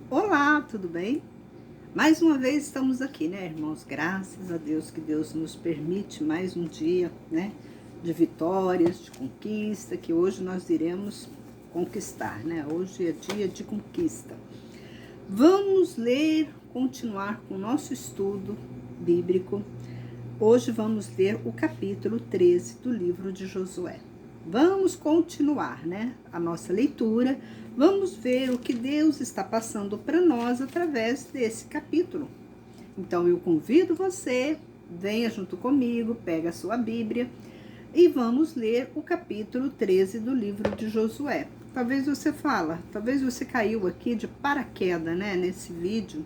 Olá, tudo bem? Mais uma vez estamos aqui, né, irmãos? Graças a Deus que Deus nos permite mais um dia, né, de vitórias, de conquista, que hoje nós iremos conquistar, né? Hoje é dia de conquista. Vamos ler, continuar com o nosso estudo bíblico. Hoje vamos ler o capítulo 13 do livro de Josué. Vamos continuar, né, a nossa leitura. Vamos ver o que Deus está passando para nós através desse capítulo. Então eu convido você, venha junto comigo, pega a sua Bíblia e vamos ler o capítulo 13 do livro de Josué. Talvez você caiu aqui de paraquedas, né, nesse vídeo.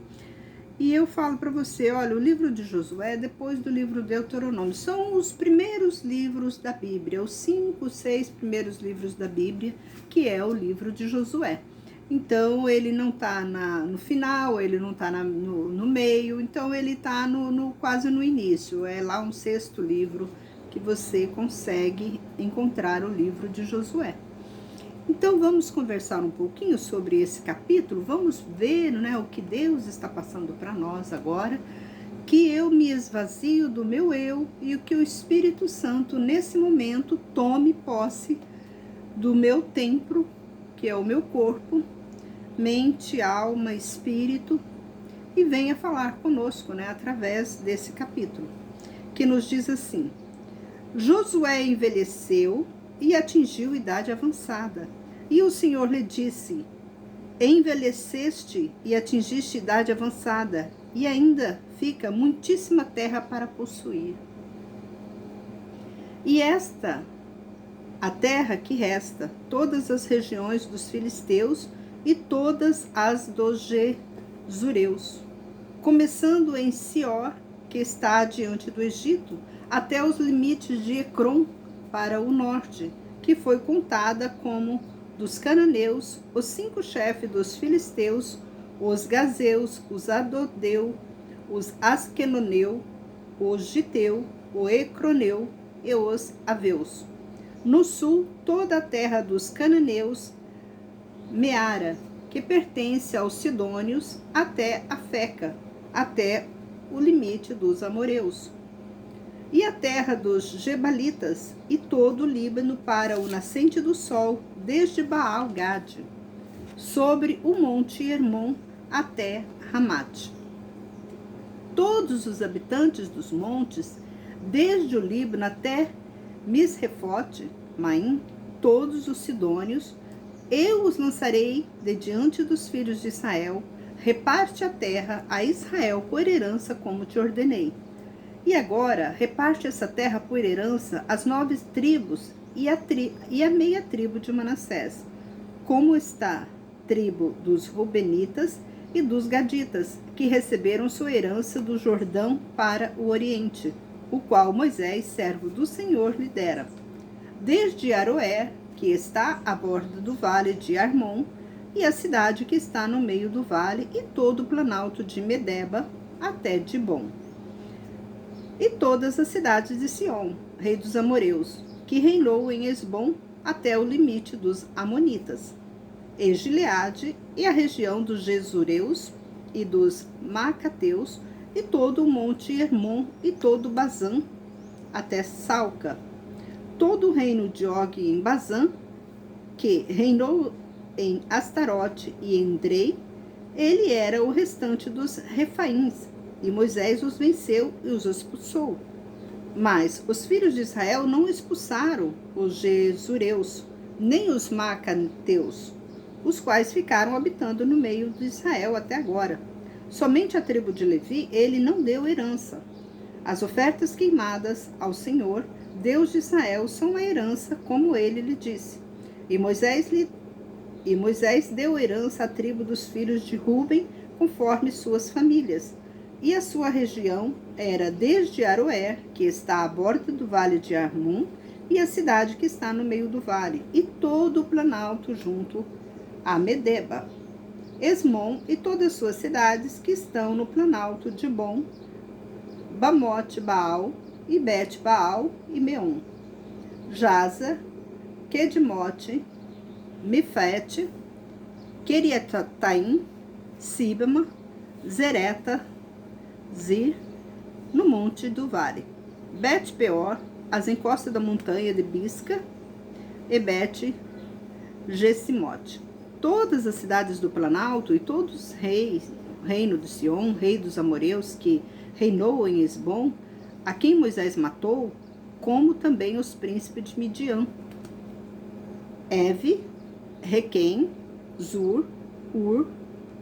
E eu falo para você, olha, o livro de Josué, depois do livro de Deuteronômio, são os primeiros livros da Bíblia, os 5, 6 primeiros livros da Bíblia, que é o livro de Josué. Então, ele não está no final, ele não está no meio, então ele está quase no início. É lá um sexto livro que você consegue encontrar o livro de Josué. Então vamos conversar um pouquinho sobre esse capítulo, vamos ver, né, o que Deus está passando para nós agora, que eu me esvazio do meu eu e que o Espírito Santo nesse momento tome posse do meu templo, que é o meu corpo, mente, alma, espírito, e venha falar conosco, né, através desse capítulo, que nos diz assim: Josué envelheceu e atingiu idade avançada. E o Senhor lhe disse: envelheceste e atingiste idade avançada, e ainda fica muitíssima terra para possuir. E a terra que resta, todas as regiões dos filisteus e todas as dos jezureus, começando em Sior, que está diante do Egito, até os limites de Ecrom para o norte, que foi contada como dos cananeus, os 5 chefes dos filisteus, os gazeus, os adodeu, os asquenoneu, os giteu, o ecroneu e os aveus. No sul, toda a terra dos cananeus, Meara, que pertence aos sidônios, até a Feca, até o limite dos amoreus. E a terra dos Gebalitas, e todo o Líbano para o nascente do sol, desde Baal-Gade, sobre o monte Hermon até Ramate. Todos os habitantes dos montes, desde o Líbano até Misrefote, Maim, todos os sidônios, eu os lançarei de diante dos filhos de Israel. Reparte a terra a Israel por herança, como te ordenei. E agora, reparte essa terra por herança às 9 tribos e a meia tribo de Manassés, como está tribo dos Rubenitas e dos Gaditas, que receberam sua herança do Jordão para o Oriente, o qual Moisés, servo do Senhor, lhe dera. Desde Aroer, que está à borda do vale de Armon, e a cidade que está no meio do vale, e todo o planalto de Medeba, até Dibom. E todas as cidades de Sion, rei dos amoreus, que reinou em Esbom até o limite dos amonitas, e Gileade, e a região dos Jesureus e dos Macateus, e todo o monte Hermon, e todo Bazã, até Salca. Todo o reino de Og em Bazã, que reinou em Astarote e em Drei, ele era o restante dos Refaíns, e Moisés os venceu e os expulsou. Mas os filhos de Israel não expulsaram os Jesureus, nem os Macateus, os quais ficaram habitando no meio de Israel até agora. Somente a tribo de Levi ele não deu herança. As ofertas queimadas ao Senhor, Deus de Israel, são a herança, como ele lhe disse. E Moisés deu herança à tribo dos filhos de Ruben, conforme suas famílias. E a sua região era desde Aroer, que está à borda do vale de Armon, e a cidade que está no meio do vale, e todo o planalto junto a Medeba, Esmon e todas as suas cidades que estão no planalto de Bom, Bamote Baal e Bet Baal e Meon, Jaza, Quedmote, Mifete, Queriataim, Sibama, Zereta, Zir, no monte do vale, Bet-peor, as encostas da montanha de Bisca, e Bet-Gesimote. Todas as cidades do Planalto e todos os reis, reino de Sion, rei dos amoreus, que reinou em Esbom, a quem Moisés matou, como também os príncipes de Midian, Eve, Requem, Zur, Ur,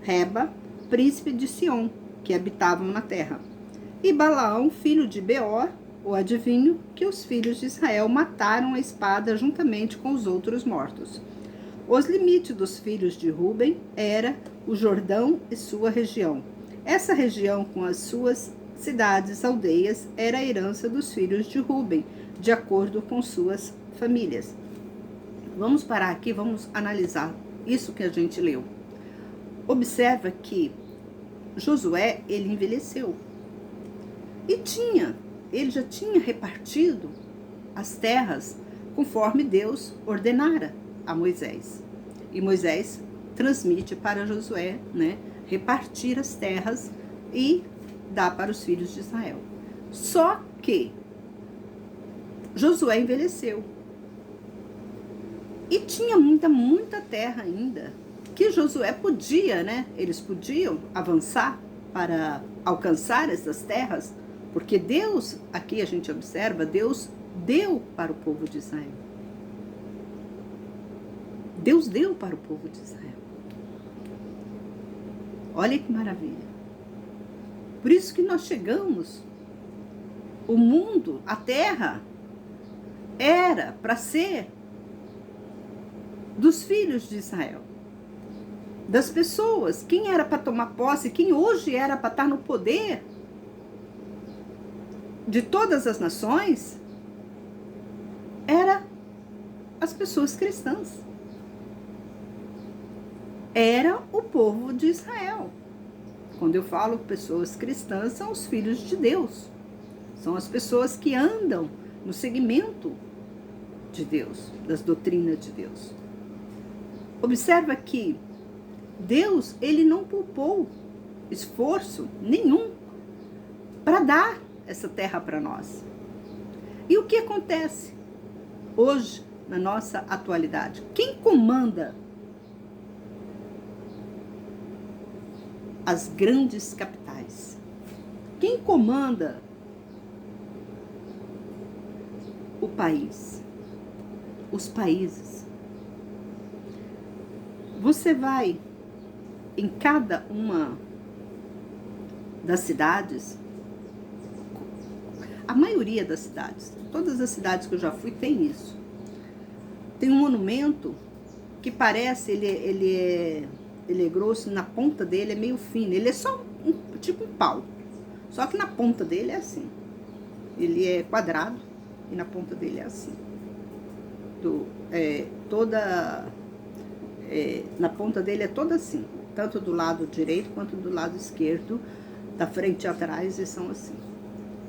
Reba, príncipe de Sion, que habitavam na terra. E Balaão, filho de Beor, o adivinho, que os filhos de Israel mataram a espada juntamente com os outros mortos. Os limites dos filhos de Ruben era o Jordão e sua região. Essa região, com as suas cidades, aldeias, era a herança dos filhos de Ruben, de acordo com suas famílias. Vamos parar aqui, vamos analisar isso que a gente leu. Observa que Josué, ele envelheceu. E ele já tinha repartido as terras conforme Deus ordenara a Moisés. E Moisés transmite para Josué, né, repartir as terras e dar para os filhos de Israel. Só que Josué envelheceu. E tinha muita terra ainda que Josué podia, né? Eles podiam avançar para alcançar essas terras, porque Deus, aqui a gente observa, Deus deu para o povo de Israel. Deus deu para o povo de Israel. Olha que maravilha. Por isso que nós chegamos, o mundo, a terra, era para ser dos filhos de Israel, das pessoas. Quem era para tomar posse, quem hoje era para estar no poder de todas as nações, era as pessoas cristãs. Era o povo de Israel. Quando eu falo pessoas cristãs, são os filhos de Deus. São as pessoas que andam no segmento de Deus, das doutrinas de Deus. Observa que Deus, ele não poupou esforço nenhum para dar essa terra para nós. E o que acontece hoje, na nossa atualidade? Quem comanda as grandes capitais? Quem comanda o país? Os países. Você vai em cada uma das cidades, a maioria das cidades, todas as cidades que eu já fui tem isso. Tem um monumento que parece, ele é grosso, na ponta dele é meio fino, ele é só tipo um pau, só que na ponta dele é assim, ele é quadrado e na ponta dele é assim, na ponta dele é toda assim, tanto do lado direito quanto do lado esquerdo, da frente e atrás, e são assim.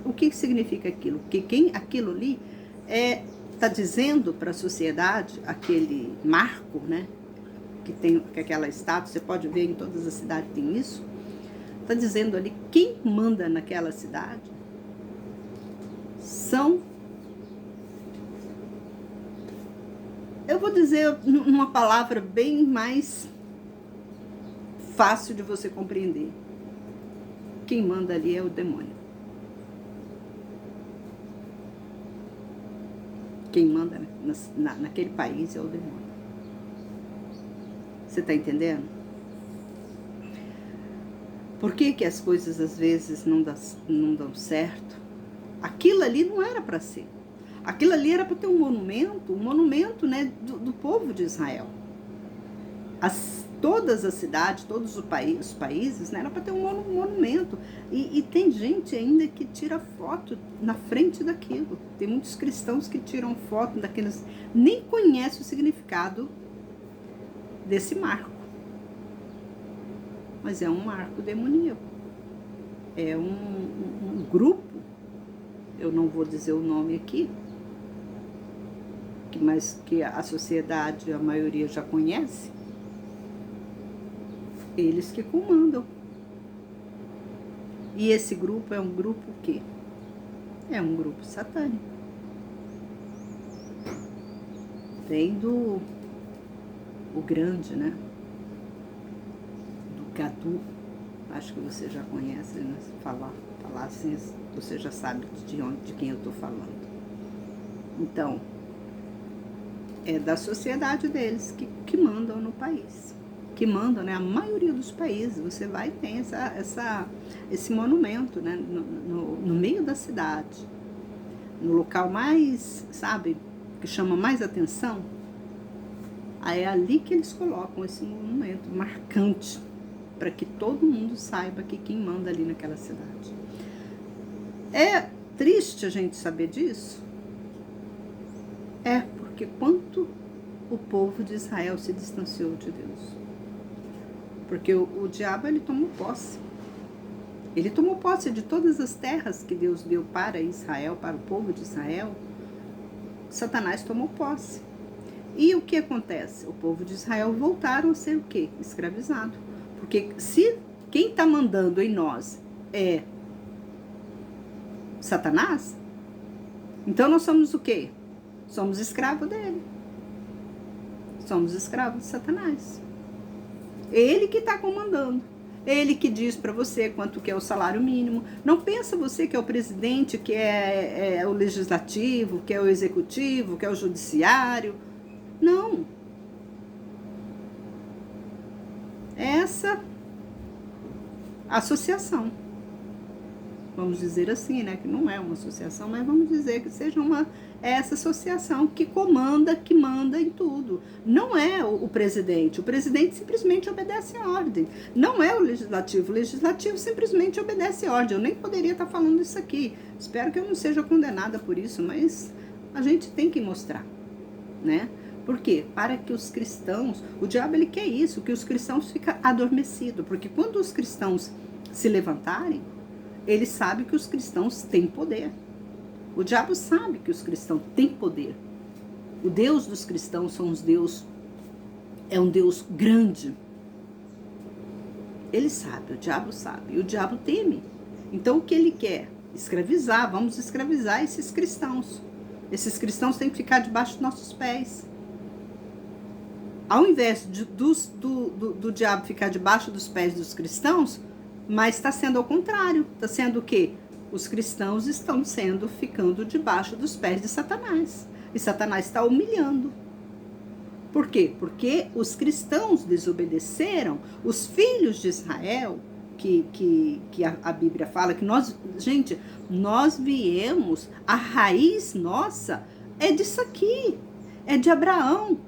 O que significa aquilo? Que aquilo ali está dizendo para a sociedade, aquele marco, né, que aquela estátua, você pode ver em todas as cidades tem isso, está dizendo ali quem manda naquela cidade são, eu vou dizer uma palavra bem mais fácil de você compreender. Quem manda ali é o demônio. Quem manda naquele país é o demônio. Você está entendendo? Por que as coisas às vezes não dão certo? Aquilo ali não era para ser. Aquilo ali era para ter um monumento, né, do povo de Israel. Todas as cidades, todos os países, né, era para ter um monumento. E tem gente ainda que tira foto na frente daquilo. Tem muitos cristãos que tiram foto daqueles, nem conhecem o significado desse marco. Mas é um marco demoníaco. É um grupo, eu não vou dizer o nome aqui, mas que a sociedade, a maioria já conhece. Eles que comandam. E esse grupo é um grupo o quê? É um grupo satânico. Vem do o grande, né? Do Cadu. Acho que você já conhece, né? Falar assim, você já sabe de quem eu estou falando. Então, é da sociedade deles que mandam no país. Que mandam, né? A maioria dos países, você vai e tem esse monumento, né? No meio da cidade. No local mais, sabe, que chama mais atenção. Aí é ali que eles colocam esse monumento marcante, para que todo mundo saiba que quem manda ali naquela cidade. É triste a gente saber disso? É, porque quanto o povo de Israel se distanciou de Deus. Porque o diabo, ele tomou posse. Ele tomou posse de todas as terras que Deus deu para Israel, para o povo de Israel. Satanás tomou posse. E o que acontece? O povo de Israel voltaram a ser o quê? Escravizado. Porque se quem está mandando em nós é Satanás, então nós somos o quê? Somos escravos dele. Somos escravos de Satanás. Ele que está comandando. Ele que diz para você quanto que é o salário mínimo. Não pensa você que é o presidente, que é o legislativo, que é o executivo, que é o judiciário. Não. Essa associação, vamos dizer assim, né, que não é uma associação, mas vamos dizer que seja essa associação que comanda, que manda em tudo. Não é o presidente simplesmente obedece a ordem. Não é o legislativo simplesmente obedece a ordem. Eu nem poderia estar falando isso aqui. Espero que eu não seja condenada por isso, mas a gente tem que mostrar, né? Por quê? Para que os cristãos, o diabo ele quer isso, que os cristãos fiquem adormecidos, porque quando os cristãos se levantarem, ele sabe que os cristãos têm poder. O diabo sabe que os cristãos têm poder. O Deus dos cristãos é um Deus grande. Ele sabe, o diabo sabe, e o diabo teme. Então o que ele quer? Escravizar, vamos escravizar esses cristãos. Esses cristãos têm que ficar debaixo dos nossos pés. Ao invés do diabo ficar debaixo dos pés dos cristãos, mas está sendo ao contrário. Está sendo o quê? Os cristãos estão ficando debaixo dos pés de Satanás. E Satanás está humilhando. Por quê? Porque os cristãos desobedeceram, os filhos de Israel, que a Bíblia fala que nós viemos, a raiz nossa é disso aqui, é de Abraão.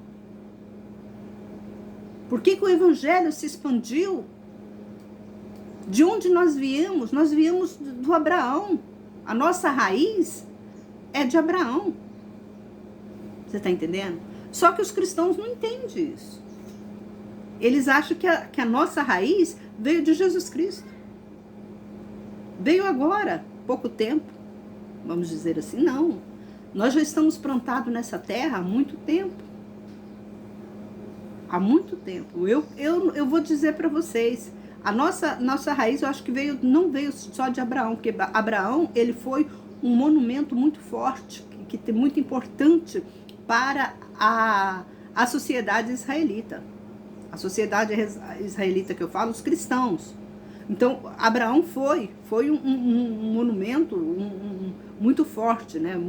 Por que o evangelho se expandiu? De onde nós viemos? Nós viemos do Abraão. A nossa raiz é de Abraão. Você está entendendo? Só que os cristãos não entendem isso. Eles acham que a nossa raiz veio de Jesus Cristo. Veio agora, pouco tempo. Vamos dizer assim, não. Nós já estamos plantados nessa terra há muito tempo. Há muito tempo. Eu vou dizer para vocês, a nossa raiz, eu acho que não veio só de Abraão, porque Abraão, ele foi um monumento muito forte, que é muito importante para a sociedade israelita. A sociedade israelita que eu falo, os cristãos. Então, Abraão foi um monumento muito forte, né?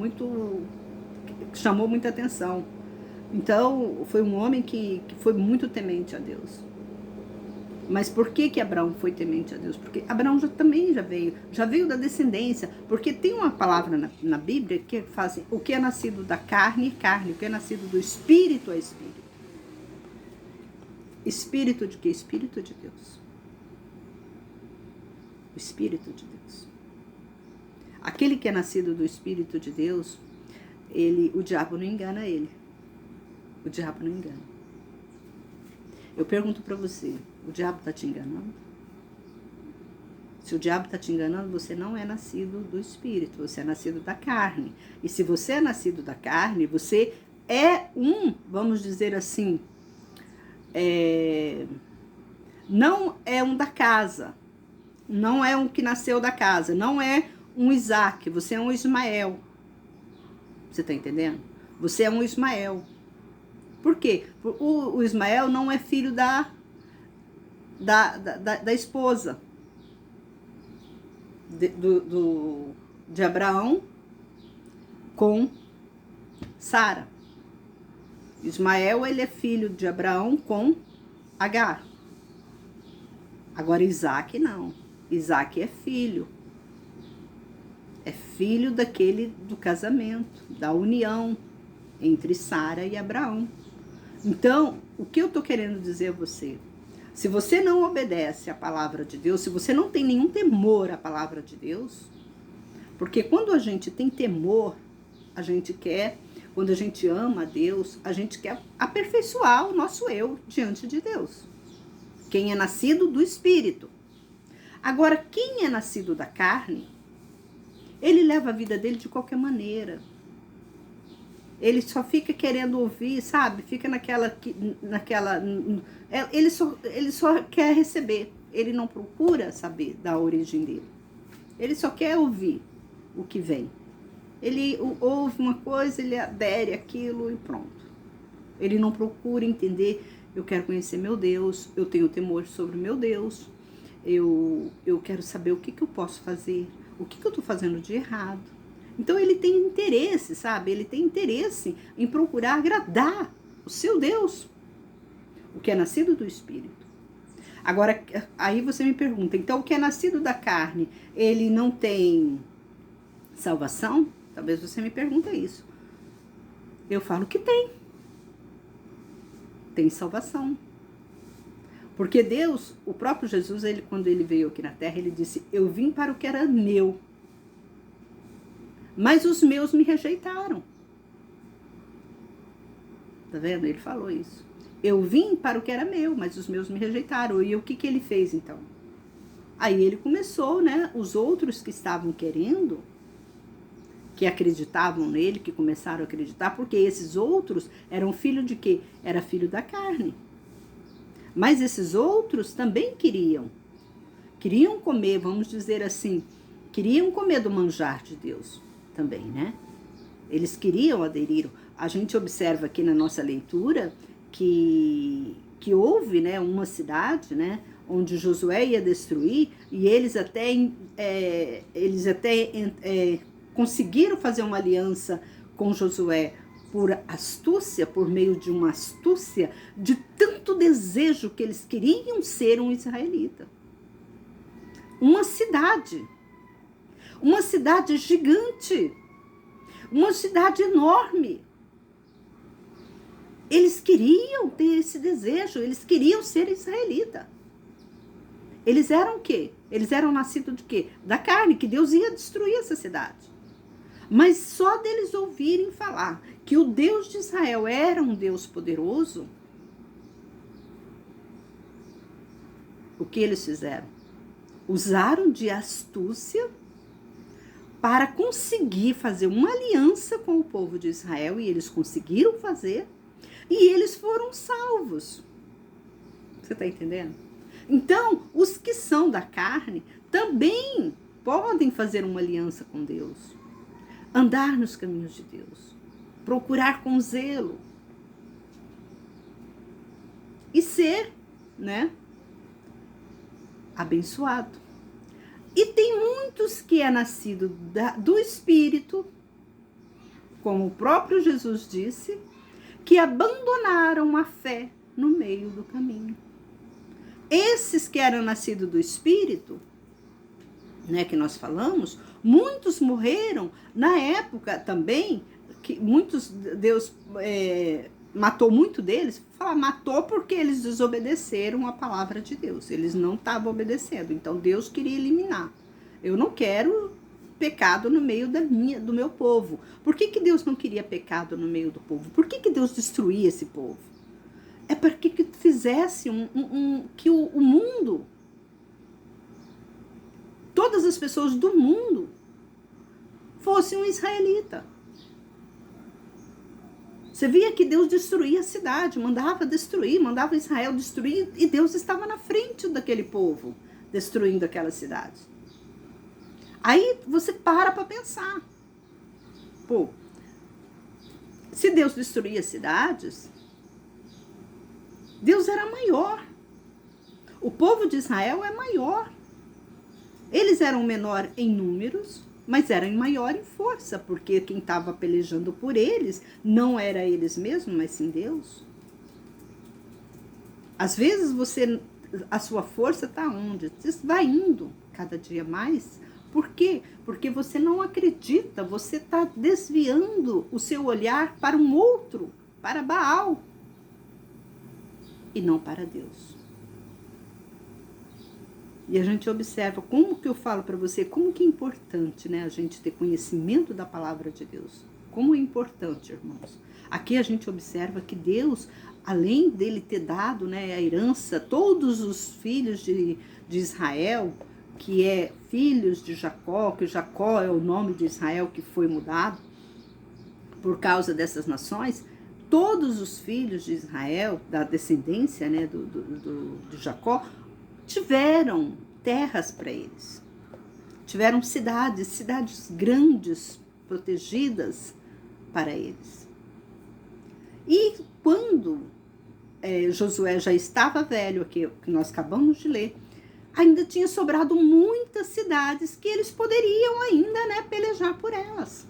Que chamou muita atenção. Então, foi um homem que foi muito temente a Deus. Mas por que Abraão foi temente a Deus? Porque Abraão também já veio da descendência. Porque tem uma palavra na Bíblia que fala assim, o que é nascido da carne é carne, o que é nascido do espírito é espírito. Espírito de quê? Espírito de Deus. O Espírito de Deus. Aquele que é nascido do Espírito de Deus, o diabo não engana ele. O diabo não engana. Eu pergunto para você, o diabo está te enganando? Se o diabo está te enganando, você não é nascido do Espírito, você é nascido da carne. E se você é nascido da carne, você é vamos dizer assim, não é um da casa, não é um que nasceu da casa, não é um Isaac, você é um Ismael. Você está entendendo? Você é um Ismael. Por quê? O Ismael não é filho da esposa de Abraão com Sara. Ismael, ele é filho de Abraão com Agar. Agora Isaac não. Isaac é filho. É filho do casamento, da união entre Sara e Abraão. Então, o que eu estou querendo dizer a você? Se você não obedece à palavra de Deus, se você não tem nenhum temor à palavra de Deus, porque quando a gente tem temor, a gente quer, quando a gente ama a Deus, a gente quer aperfeiçoar o nosso eu diante de Deus. Quem é nascido do Espírito. Agora, quem é nascido da carne, ele leva a vida dele de qualquer maneira. Ele só fica querendo ouvir, sabe? Fica naquela ele só quer receber. Ele não procura saber da origem dele. Ele só quer ouvir o que vem. Ele ouve uma coisa, ele adere àquilo e pronto. Ele não procura entender. Eu quero conhecer meu Deus, eu tenho temor sobre meu Deus. Eu quero saber o que eu posso fazer, o que eu estou fazendo de errado. Então ele tem interesse, sabe? Ele tem interesse em procurar agradar o seu Deus, o que é nascido do Espírito. Agora, aí você me pergunta, então o que é nascido da carne, ele não tem salvação? Talvez você me pergunte isso. Eu falo que tem. Tem salvação. Porque Deus, o próprio Jesus, quando ele veio aqui na terra, ele disse, eu vim para o que era meu, mas os meus me rejeitaram. Tá vendo? Ele falou isso. Eu vim para o que era meu, mas os meus me rejeitaram. E o que ele fez então? Aí ele começou, né? Os outros que estavam querendo, que acreditavam nele, que começaram a acreditar, porque esses outros eram filho de quê? Era filho da carne. Mas esses outros também queriam comer, vamos dizer assim, queriam comer do manjar de Deus também, né? Eles queriam aderir. A gente observa aqui na nossa leitura que houve, né, uma cidade, né, onde Josué ia destruir, e eles até conseguiram fazer uma aliança com Josué por astúcia, por meio de uma astúcia, de tanto desejo que eles queriam ser um israelita. Uma cidade gigante, uma cidade enorme. Eles queriam ter esse desejo, eles queriam ser israelita. Eles eram o quê? Eles eram nascidos de quê? Da carne, que Deus ia destruir essa cidade. Mas só deles ouvirem falar que o Deus de Israel era um Deus poderoso, o que eles fizeram? Usaram de astúcia para conseguir fazer uma aliança com o povo de Israel, e eles conseguiram fazer, e eles foram salvos. Você está entendendo? Então, os que são da carne também podem fazer uma aliança com Deus, andar nos caminhos de Deus, procurar com zelo e ser, né, abençoado. E tem muitos que é nascido do Espírito, como o próprio Jesus disse, que abandonaram a fé no meio do caminho. Esses que eram nascidos do Espírito, né, que nós falamos, muitos morreram na época também, que Deus matou muito deles. Matou porque eles desobedeceram a palavra de Deus, eles não estavam obedecendo, então Deus queria eliminar. Eu não quero pecado no meio do meu povo. Por que Deus não queria pecado no meio do povo? Por que Deus destruía esse povo? É para que fizesse que o mundo, todas as pessoas do mundo, fossem um israelita. Você via que Deus destruía a cidade, mandava destruir, mandava Israel destruir, e Deus estava na frente daquele povo, destruindo aquela cidade. Aí você para pensar. Pô, se Deus destruía cidades, Deus era maior. O povo de Israel é maior. Eles eram menor em números, mas eram maior em força, porque quem estava pelejando por eles não era eles mesmos, mas sim Deus. Às vezes a sua força está onde? Você vai indo cada dia mais. Por quê? Porque você não acredita, você está desviando o seu olhar para um outro, para Baal, e não para Deus. E a gente observa, como que eu falo para você, como que é importante, né, a gente ter conhecimento da palavra de Deus. Como é importante, irmãos. Aqui a gente observa que Deus, além dele ter dado, né, a herança, todos os filhos de Israel, que é filhos de Jacó, que Jacó é o nome de Israel que foi mudado por causa dessas nações, todos os filhos de Israel, da descendência, né, de Jacó, tiveram terras para eles. Tiveram cidades grandes, protegidas para eles. E quando Josué já estava velho, que nós acabamos de ler, ainda tinha sobrado muitas cidades que eles poderiam ainda, né, pelejar por elas.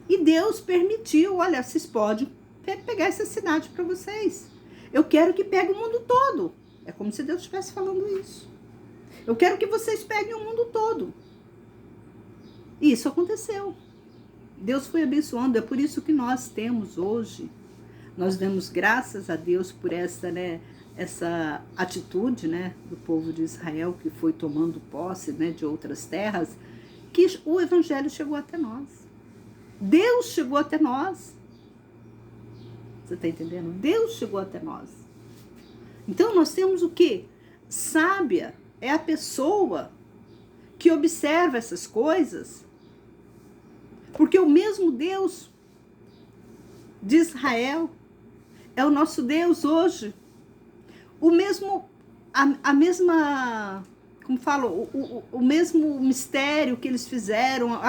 E Deus permitiu, olha, vocês podem pegar essa cidade para vocês. Eu quero que pegue o mundo todo. É como se Deus estivesse falando isso. Eu quero que vocês peguem o mundo todo. E isso aconteceu. Deus foi abençoando. É por isso que nós temos hoje, nós damos graças a Deus por essa, né, essa atitude, né, do povo de Israel que foi tomando posse, né, de outras terras, que o evangelho chegou até nós. Deus chegou até nós. Você está entendendo? Deus chegou até nós. Então nós temos o quê? Sábia é a pessoa que observa essas coisas, porque o mesmo Deus de Israel é o nosso Deus hoje. O mesmo, a mesma, como falo, o mesmo mistério que eles fizeram,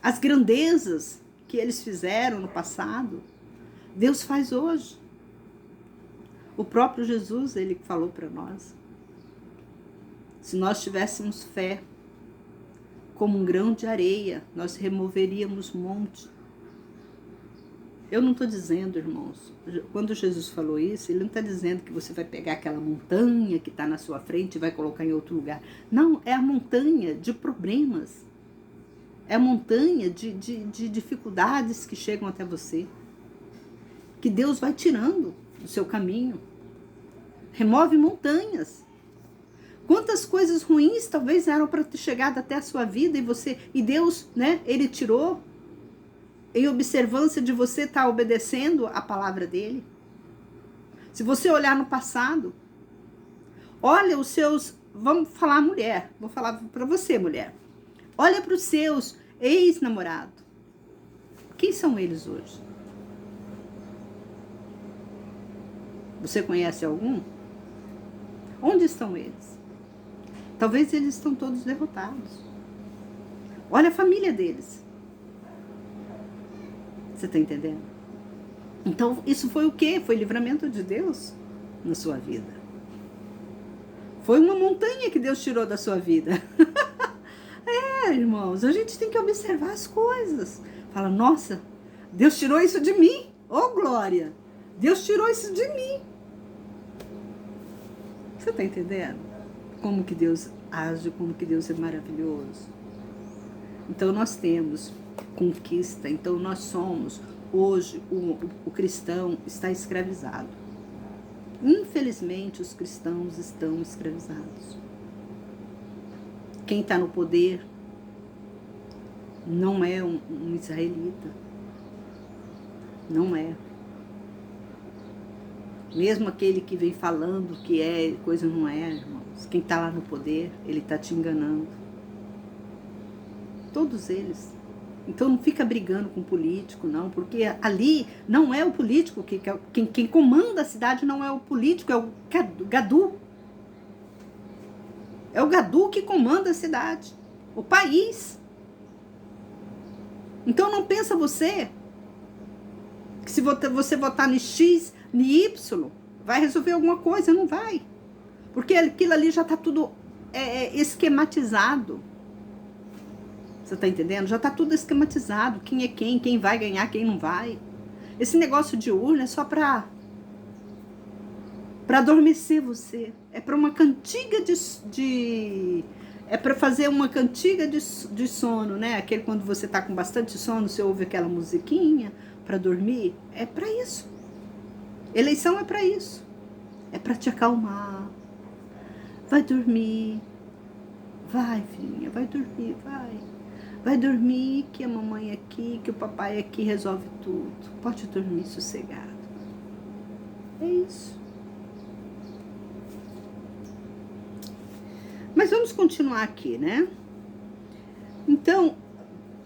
as grandezas que eles fizeram no passado, Deus faz hoje. O próprio Jesus, ele falou para nós, se nós tivéssemos fé como um grão de areia, nós removeríamos monte. Eu não estou dizendo, irmãos, quando Jesus falou isso, ele não está dizendo que você vai pegar aquela montanha que está na sua frente e vai colocar em outro lugar. Não, é a montanha de problemas. É a montanha de dificuldades que chegam até você. Que Deus vai tirando do seu caminho. Remove montanhas. Quantas coisas ruins talvez eram para ter chegado até a sua vida e Deus, né, ele tirou em observância de você estar obedecendo a palavra dele. Se você olhar no passado, olha os seus, vamos falar mulher, vou falar para você, mulher. Olha para os seus ex-namorados. Quem são eles hoje? Você conhece algum? Onde estão eles? Talvez eles estão todos derrotados. Olha a família deles. Você está entendendo? Então, isso foi o quê? Foi livramento de Deus na sua vida. Foi uma montanha que Deus tirou da sua vida. Irmãos, a gente tem que observar as coisas. Fala, nossa, Deus tirou isso de mim. Oh, glória! Deus tirou isso de mim. Você está entendendo? Como que Deus age, como que Deus é maravilhoso. Então, nós temos conquista. Então, nós somos, hoje, o cristão está escravizado. Infelizmente, os cristãos estão escravizados. Quem está no poder não é um israelita. Não é. Mesmo aquele que vem falando que é, coisa não é, irmãos. Quem está lá no poder, ele está te enganando. Todos eles. Então não fica brigando com o político, não, porque ali não é o político, quem comanda a cidade não é o político, é o Gadu. É o Gadu que comanda a cidade, o país. Então não pensa você que se você votar no X, no Y, vai resolver alguma coisa, não vai. Porque aquilo ali já está tudo esquematizado. Você está entendendo? Já está tudo esquematizado. Quem é quem vai ganhar, quem não vai. Esse negócio de urna é só para adormecer você. É para uma cantiga é para fazer uma cantiga de sono, né? Aquele quando você está com bastante sono, você ouve aquela musiquinha para dormir. É para isso. Eleição é para isso. É para te acalmar. Vai dormir. Vai, filhinha, vai dormir, vai. Vai dormir que a mamãe aqui, que o papai aqui resolve tudo. Pode dormir sossegado. É isso. Mas vamos continuar aqui, né? Então,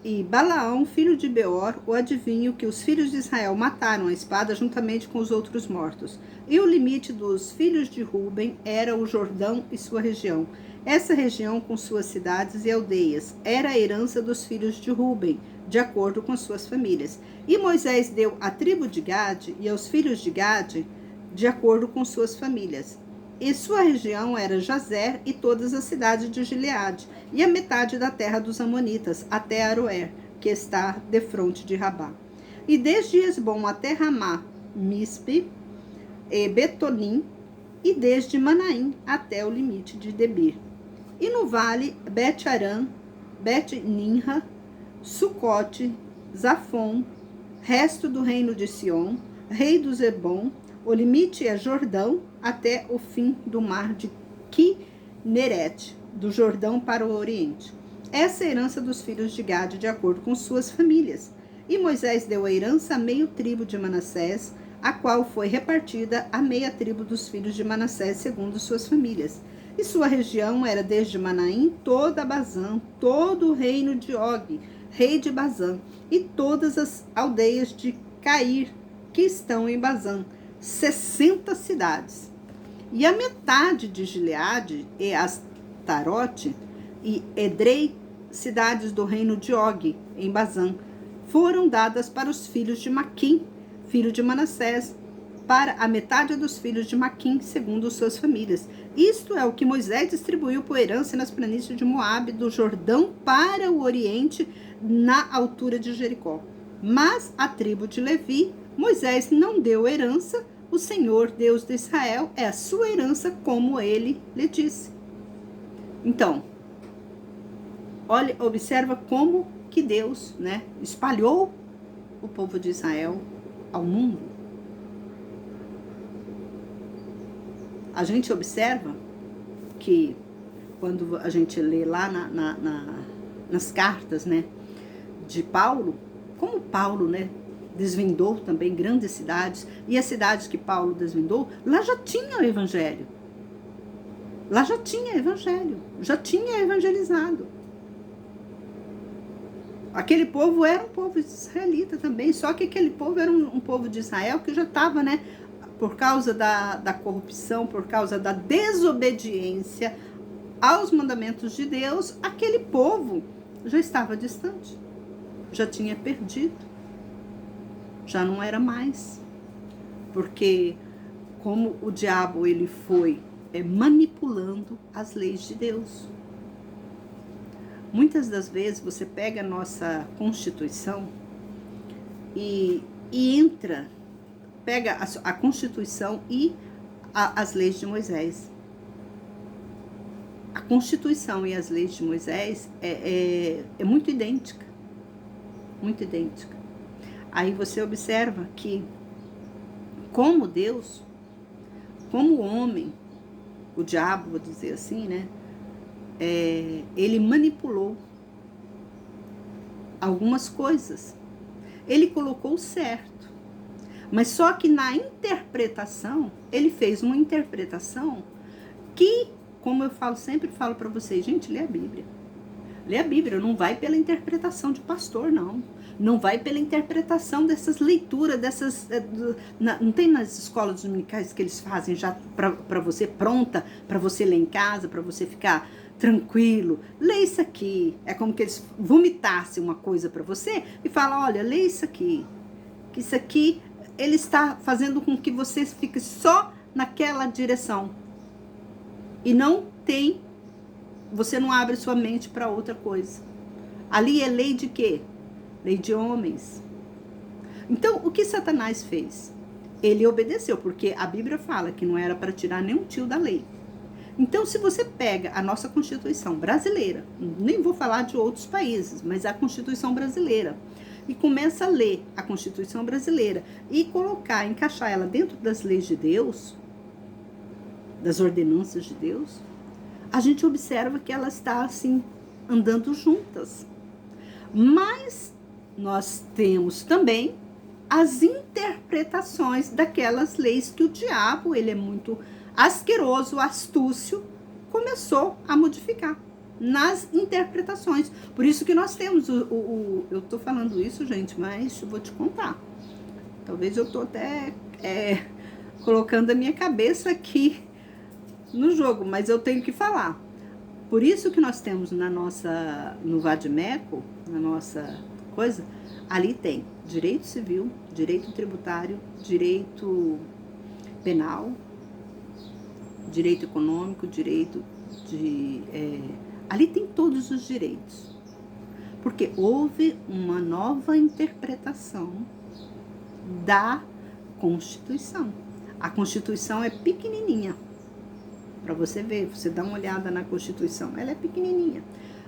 e Balaão, filho de Beor, o adivinho que os filhos de Israel mataram a espada juntamente com os outros mortos. E o limite dos filhos de Ruben era o Jordão e sua região. Essa região, com suas cidades e aldeias, era a herança dos filhos de Ruben, de acordo com suas famílias. E Moisés deu à tribo de Gade e aos filhos de Gade, de acordo com suas famílias. E sua região era Jazer e todas as cidades de Gileade, e a metade da terra dos Amonitas, até Aroer, que está defronte de Rabá. E desde Esbom até Ramá, Mispe e Betonim, e desde Manaim até o limite de Debir. E no vale, Bet-Aram, Bet-Ninra, Sucote, Zafon, resto do reino de Sion, rei do Zebom. O limite é Jordão até o fim do mar de Quinerete, do Jordão para o oriente. Essa é a herança dos filhos de Gade, de acordo com suas famílias. E Moisés deu a herança à meia tribo de Manassés, a qual foi repartida a meia tribo dos filhos de Manassés, segundo suas famílias. E sua região era desde Manaim, toda Bazã, todo o reino de Og, rei de Bazã, e todas as aldeias de Cair, que estão em Bazã, 60 cidades. E a metade de Gileade e Astarote e Edrei, cidades do reino de Og, em Bazã, foram dadas para os filhos de Maquim, filho de Manassés, para a metade dos filhos de Maquim, segundo suas famílias. Isto é o que Moisés distribuiu por herança nas planícies de Moabe, do Jordão para o oriente, na altura de Jericó. Mas a tribo de Levi, Moisés não deu herança. O Senhor, Deus de Israel, é a sua herança, como ele lhe disse. Então, olha, observa como que Deus, né, espalhou o povo de Israel ao mundo. A gente observa que quando a gente lê lá nas cartas, né, de Paulo, como Paulo, né, desvendou também grandes cidades, e as cidades que Paulo desvendou, lá já tinha o evangelho. Lá já tinha evangelho, já tinha evangelizado. Aquele povo era um povo israelita também, só que aquele povo era um povo de Israel que já estava, né, por causa da corrupção, por causa da desobediência aos mandamentos de Deus, aquele povo já estava distante, já tinha perdido, já não era mais, porque como o diabo ele foi manipulando as leis de Deus. Muitas das vezes você pega a nossa Constituição e pega a Constituição e as leis de Moisés. A Constituição e as leis de Moisés é muito idêntica. Muito idêntica. Aí você observa que, como Deus, como o homem, o diabo, vou dizer assim, né? Ele manipulou algumas coisas. Ele colocou o certo. Mas só que na interpretação, ele fez uma interpretação que, como eu sempre falo para vocês, gente, lê a Bíblia. Lê a Bíblia, não vai pela interpretação de pastor, não. Não vai pela interpretação dessas leituras, não tem nas escolas dominicais que eles fazem já para você, pronta, para você ler em casa, para você ficar tranquilo. Lê isso aqui. É como que eles vomitassem uma coisa para você e falam, olha, lê isso aqui. Que isso aqui, ele está fazendo com que você fique só naquela direção. E você não abre sua mente para outra coisa. Ali é lei de quê? Lei de homens. Então, o que Satanás fez? Ele obedeceu, porque a Bíblia fala que não era para tirar nenhum tio da lei. Então, se você pega a nossa Constituição brasileira, nem vou falar de outros países, mas a Constituição brasileira, e começa a ler a Constituição brasileira e encaixar ela dentro das leis de Deus, das ordenanças de Deus, a gente observa que ela está assim, andando juntas. Mas nós temos também as interpretações daquelas leis que o diabo, ele é muito asqueroso, astúcio, começou a modificar nas interpretações. Por isso que nós temos eu tô falando isso, gente, mas eu vou te contar. Talvez eu tô até colocando a minha cabeça aqui no jogo, mas eu tenho que falar. Por isso que nós temos no Vadimeco, na nossa coisa, ali tem direito civil, direito tributário, direito penal, direito econômico, direito ali tem todos os direitos. Porque houve uma nova interpretação da Constituição. A Constituição é pequenininha. Para você ver, você dá uma olhada na Constituição, ela é pequenininha.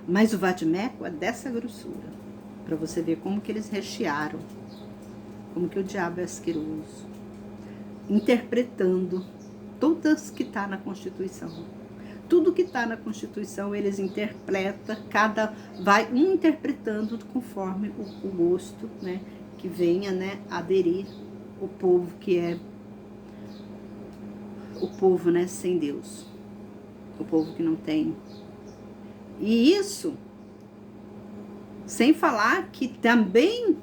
Mas o Vadimeco é dessa grossura. Para você ver como que eles rechearam. Como que o diabo é asqueroso. Interpretando todas que está na Constituição. Tudo que está na Constituição, eles interpretam, vai um interpretando conforme o gosto, né, que venha, né, aderir o povo que é o povo, né, sem Deus, o povo que não tem. E isso, sem falar que também,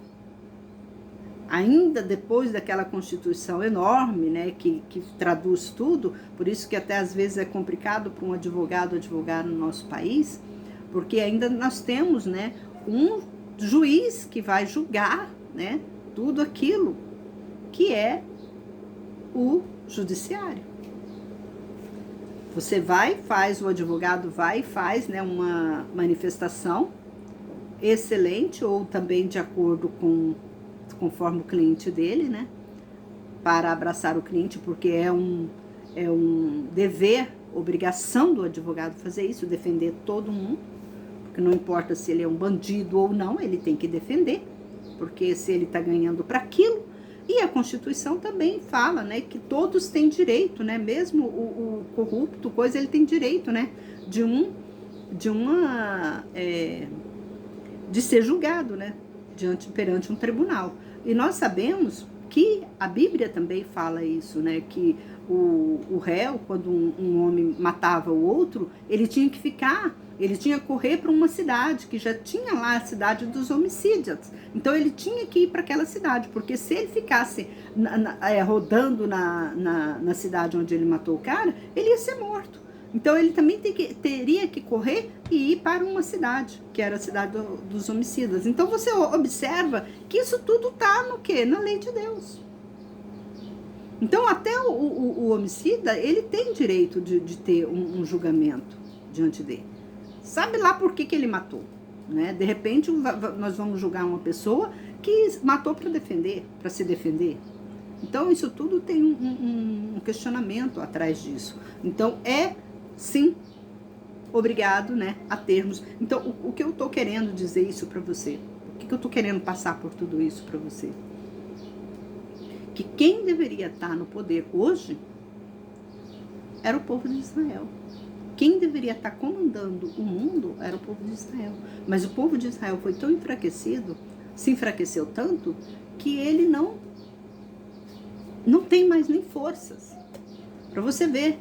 ainda depois daquela Constituição enorme, né, que traduz tudo, por isso que até às vezes é complicado para um advogado advogar no nosso país, porque ainda nós temos, né, um juiz que vai julgar, né, tudo aquilo que é o judiciário. Você o advogado vai e faz, né, uma manifestação excelente, ou também de acordo conforme o cliente dele, né, para abraçar o cliente, porque é um dever, obrigação do advogado fazer isso, defender todo mundo, porque não importa se ele é um bandido ou não, ele tem que defender, porque se ele está ganhando para aquilo. E a Constituição também fala, né, que todos têm direito, né, mesmo o corrupto, ele tem direito, né, de ser julgado, né, perante um tribunal. E nós sabemos que a Bíblia também fala isso, né, que o réu, quando um homem matava o outro, ele tinha que correr para uma cidade, que já tinha lá a cidade dos homicídios. Então ele tinha que ir para aquela cidade, porque se ele ficasse rodando na cidade onde ele matou o cara, ele ia ser morto. Então ele também teria que correr e ir para uma cidade, que era a cidade dos homicidas. Então você observa que isso tudo está no quê? Na lei de Deus. Então até o homicida, ele tem direito de ter um julgamento diante dele. Sabe lá por que ele matou, né? De repente nós vamos julgar uma pessoa que matou para se defender. Então isso tudo tem um questionamento atrás disso. Então sim, obrigado, né, a termos. Então o que eu tô querendo dizer isso para você? O que eu tô querendo passar por tudo isso para você? Que quem deveria estar no poder hoje era o povo de Israel. Quem deveria estar comandando o mundo era o povo de Israel. Mas o povo de Israel foi tão enfraquecido, se enfraqueceu tanto, que ele não tem mais nem forças. Para você ver,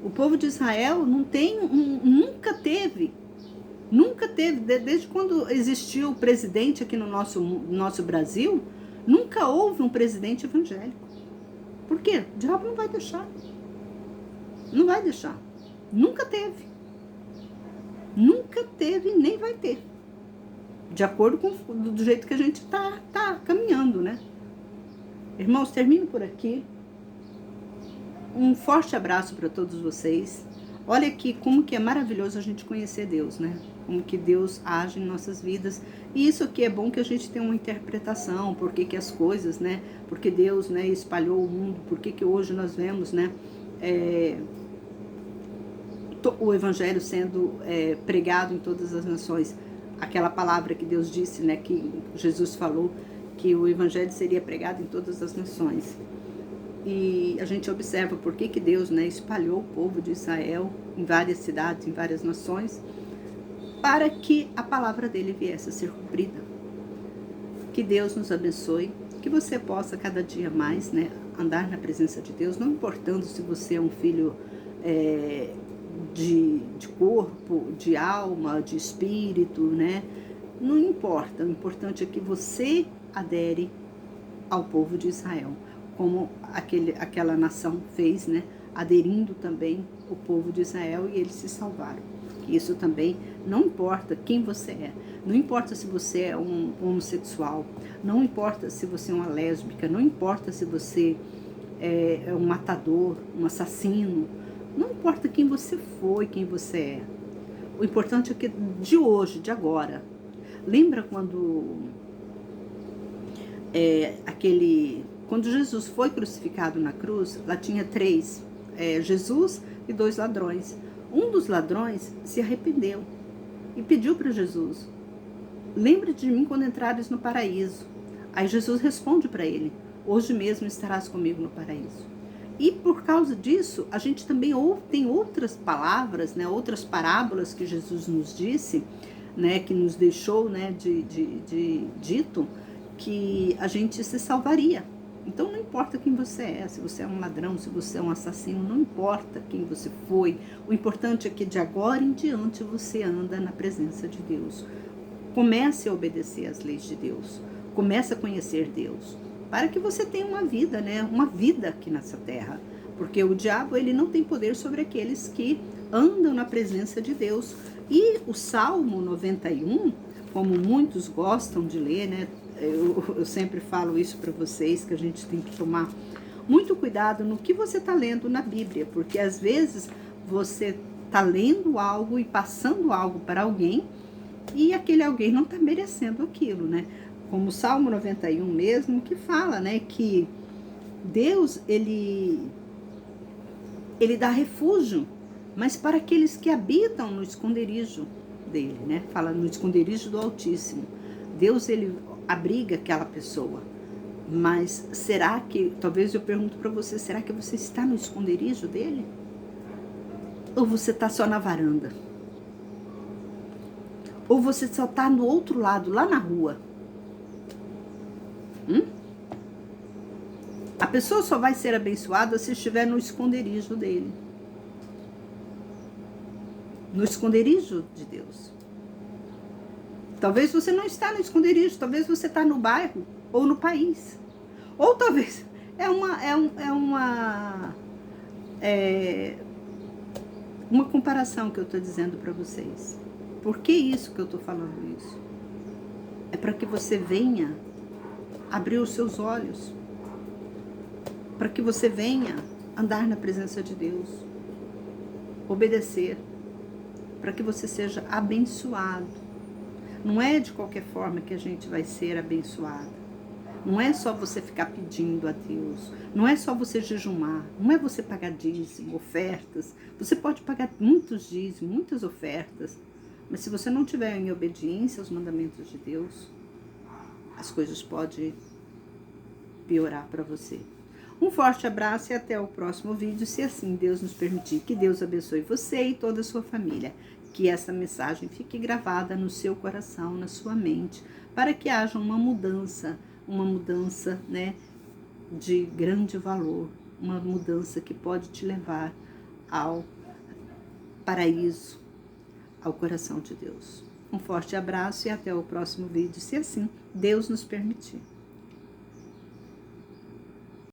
o povo de Israel nunca teve Nunca teve, desde quando existiu o presidente aqui no nosso Brasil, nunca houve um presidente evangélico. Por quê? O diabo não vai deixar. Não vai deixar. Nunca teve. Nunca teve e nem vai ter. De acordo com do jeito que a gente tá caminhando, né? Irmãos, termino por aqui. Um forte abraço para todos vocês. Olha aqui como que é maravilhoso a gente conhecer Deus, né? Como que Deus age em nossas vidas. E isso aqui é bom que a gente tenha uma interpretação, por que as coisas, né? Porque Deus, né, espalhou o mundo, por que hoje nós vemos, né, o evangelho sendo pregado em todas as nações. Aquela palavra que Deus disse, né, que Jesus falou, que o evangelho seria pregado em todas as nações. E a gente observa por que Deus, né, espalhou o povo de Israel em várias cidades, em várias nações, para que a palavra dele viesse a ser cumprida. Que Deus nos abençoe, que você possa cada dia mais, né, andar na presença de Deus, não importando se você é um filho de corpo, de alma, de espírito, né? Não importa, o importante é que você adere ao povo de Israel, como aquela nação fez, né? Aderindo também o povo de Israel e eles se salvaram. Isso também não importa quem você é, não importa se você é um homossexual, não importa se você é uma lésbica, não importa se você é um matador, um assassino, não importa quem você foi, quem você é. O importante é que de hoje, de agora, lembra quando quando Jesus foi crucificado na cruz, lá tinha três, Jesus e dois ladrões. Um dos ladrões se arrependeu e pediu para Jesus: lembre de mim quando entrares no paraíso. Aí Jesus responde para ele: hoje mesmo estarás comigo no paraíso. E por causa disso, a gente também tem outras palavras, né, outras parábolas que Jesus nos disse, né, que nos deixou, né, dito que a gente se salvaria. Então não importa quem você é, se você é um ladrão, se você é um assassino, não importa quem você foi. O importante é que de agora em diante você anda na presença de Deus. Comece a obedecer às leis de Deus. Comece a conhecer Deus, para que você tenha uma vida, né? Uma vida aqui nessa terra. Porque o diabo, ele não tem poder sobre aqueles que andam na presença de Deus. E o Salmo 91, como muitos gostam de ler, né? Eu sempre falo isso para vocês, que a gente tem que tomar muito cuidado no que você está lendo na Bíblia, porque às vezes você está lendo algo e passando algo para alguém, e aquele alguém não está merecendo aquilo, né? Como o Salmo 91 mesmo, que fala, né, que Deus, ele dá refúgio, mas para aqueles que habitam no esconderijo dele, né? Fala no esconderijo do Altíssimo. Deus, ele abriga aquela pessoa. Mas será que, talvez eu pergunto para você, será que você está no esconderijo dele? Ou você está só na varanda? Ou você só está no outro lado, lá na rua? A pessoa só vai ser abençoada se estiver no esconderijo dele. No esconderijo de Deus. Talvez você não está no esconderijo, talvez você está no bairro ou no país. Ou talvez uma comparação que eu estou dizendo para vocês. Por que isso que eu estou falando isso? É para que você venha abrir os seus olhos, para que você venha andar na presença de Deus, obedecer, para que você seja abençoado. Não é de qualquer forma que a gente vai ser abençoado. Não é só você ficar pedindo a Deus, não é só você jejumar, não é você pagar dízimo, ofertas. Você pode pagar muitos dízimos, muitas ofertas, mas se você não tiver em obediência aos mandamentos de Deus, as coisas podem piorar para você. Um forte abraço e até o próximo vídeo, se assim Deus nos permitir. Que Deus abençoe você e toda a sua família. Que essa mensagem fique gravada no seu coração, na sua mente, para que haja uma mudança, né, de grande valor, uma mudança que pode te levar ao paraíso, ao coração de Deus. Um forte abraço e até o próximo vídeo, se assim Deus nos permitir.